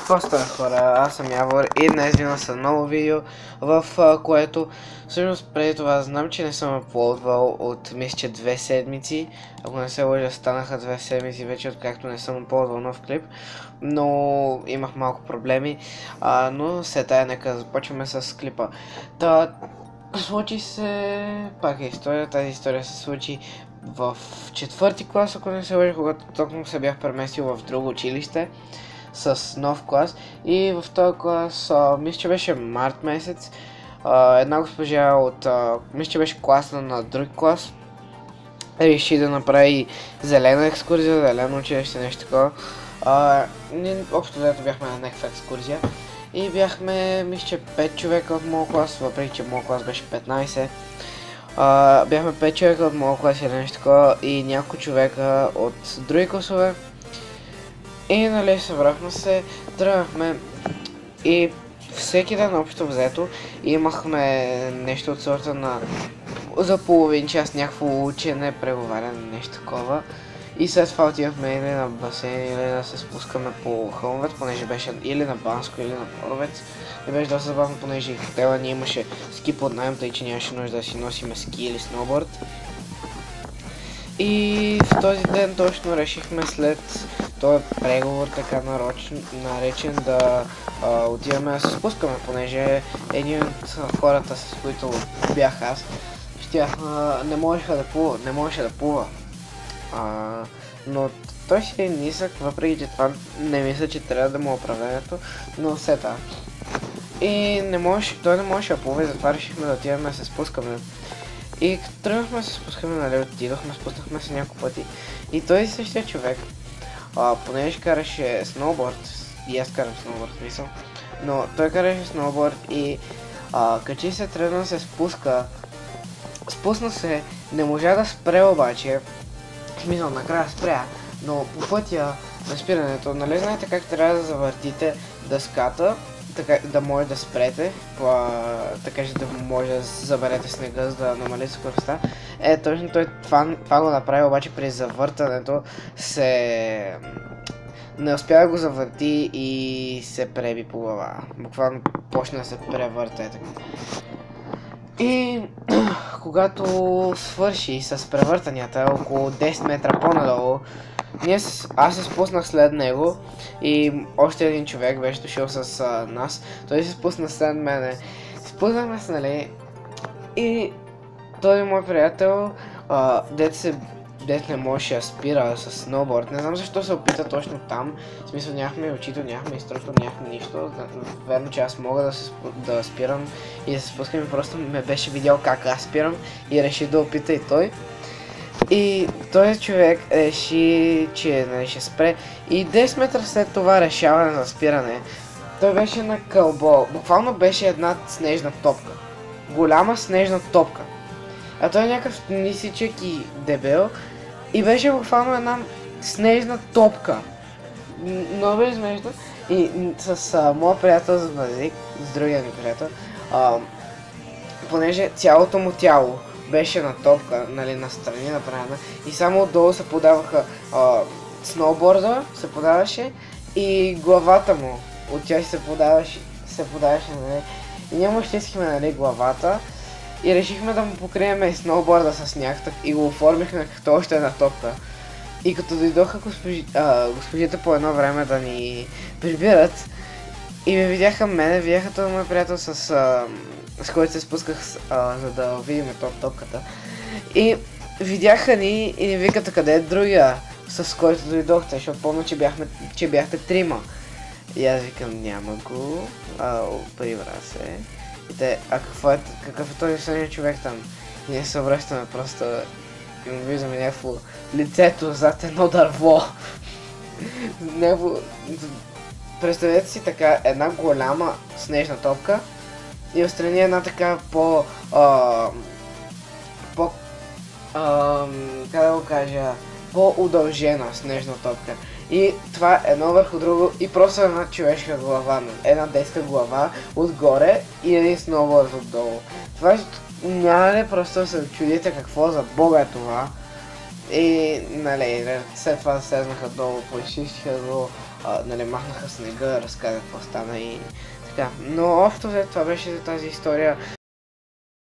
Какво става, хора? Аз съм Явор и днес вина с ново видео, в което всъщност преди това знам, че не съм аплодвал от мисля, че 2 седмици. Ако не се лъжа, станаха 2 седмици вече, откакто не съм аплодвал нов клип, но имах малко проблеми, но след тая нека започваме с клипа. Случи се пак е история. Тази история се случи в 4-ти клас, ако не се лъжа, когато точно се бях преместил в друго училище с нов клас. И в този клас, мисля, че беше март месец, една госпожа от, мисля, че беше класна на друг клас, реши да направи зелена екскурзия, зелено училище, нещо такова. Ние общо взето бяхме на някаква екскурзия и бяхме, мисля, че 5 човека от моят клас, въпреки че моят клас беше 15. Бяхме 5 човека от моят клас или нещо такова и няколко човека от други класове. И нали събрахме се, тръгнахме и всеки ден общо взето имахме нещо от сорта на за половин час някакво учене, преговаряне, нещо такова. И след това отивахме или на басейн, или да се спускаме по хълмовете, понеже беше или на Банско, или на Боровец. И беше доста забавно, понеже и в хотела ни имаше ски под наем, тъй че нямаше нужда да си носиме ски или сноуборд. И в този ден точно решихме след този преговор, така наречен, да отиваме да се спускаме, понеже един от хората, с които бях аз, не можеше да плува. Но той си е нисък, въпреки че това не мисля, че трябва да му оправдането, но все така. И той не можеше да плува и затова решихме да отиваме да се спускаме. И като тръгнахме се спускаме, нали, отидохме, спуснахме се няколко пъти. И той същия човек, понеже караше сноуборд, и аз карам сноуборд, мисъл, но той караше сноуборд и качи се, тръгна да се спусна се, не можа да спре обаче, смисъл накрая спря, но по пътя на спирането, нали знаете как трябва да завъртите дъската, така да може да спрете, така че да може да заберете снега, за да намалите скоростта. Точно той това го направи, обаче при завъртането не успя да го завърти и се преби по глава. Буквално почна да се превърта така. И когато свърши с превъртанията около 10 метра по-надолу, аз се спуснах след него и още един човек беше дошъл с нас. Той се спусна след мене. Спуснахме се, нали, и този мой приятел, дет не можеше да спира с сноуборд. Не знам защо се опита точно там. В смисъл нямахме учител, нямахме инструктор, нямахме нищо. Верно, че аз мога да спирам и да се спускам и просто ме беше видял как аз спирам и реши да опита и той. И този човек реши, че нали, ще спре и 10 метра след това решаване за спиране, той беше на кълбо. Буквално беше една снежна топка. Голяма снежна топка. А той е някакъв нисичък и дебел и беше буквално една снежна топка. Много беше смешно. И с моя приятел за Назик, с другия ми приятел, понеже цялото му тяло беше на топка, нали, настрани направена и само отдолу се подаваха сноуборда, се подаваше и главата му от тях се подаваше, нали, и ние му щискахме, нали, главата и решихме да му покрием сноуборда с някакъв и го оформихме като още една топка. И като дойдоха госпожите по едно време да ни прибират и ме видяха този мой приятел с който се спусках, за да видим топката. И видяха ни и ни викат къде е другия, с който дойдохте, защото помня, че бяхте трима. И аз викам, няма го, прибра се. И те, какъв е този съдния човек там? И ние се връщаме просто и му виждаме някакво лицето зад едно дърво. Представете си така една голяма снежна топка и отстрани една така как да го кажа, по-удължена снежна топка. И това едно върху друго и просто една човешка глава, една детска глава отгоре и един сноуборд отдолу. Това няма ли просто да се чудите какво за бога е това? И нали, след това слезнаха долу, поизчистиха го, нали, махнаха снега, разказах какво стана и така. Но общо взето това беше за тази история.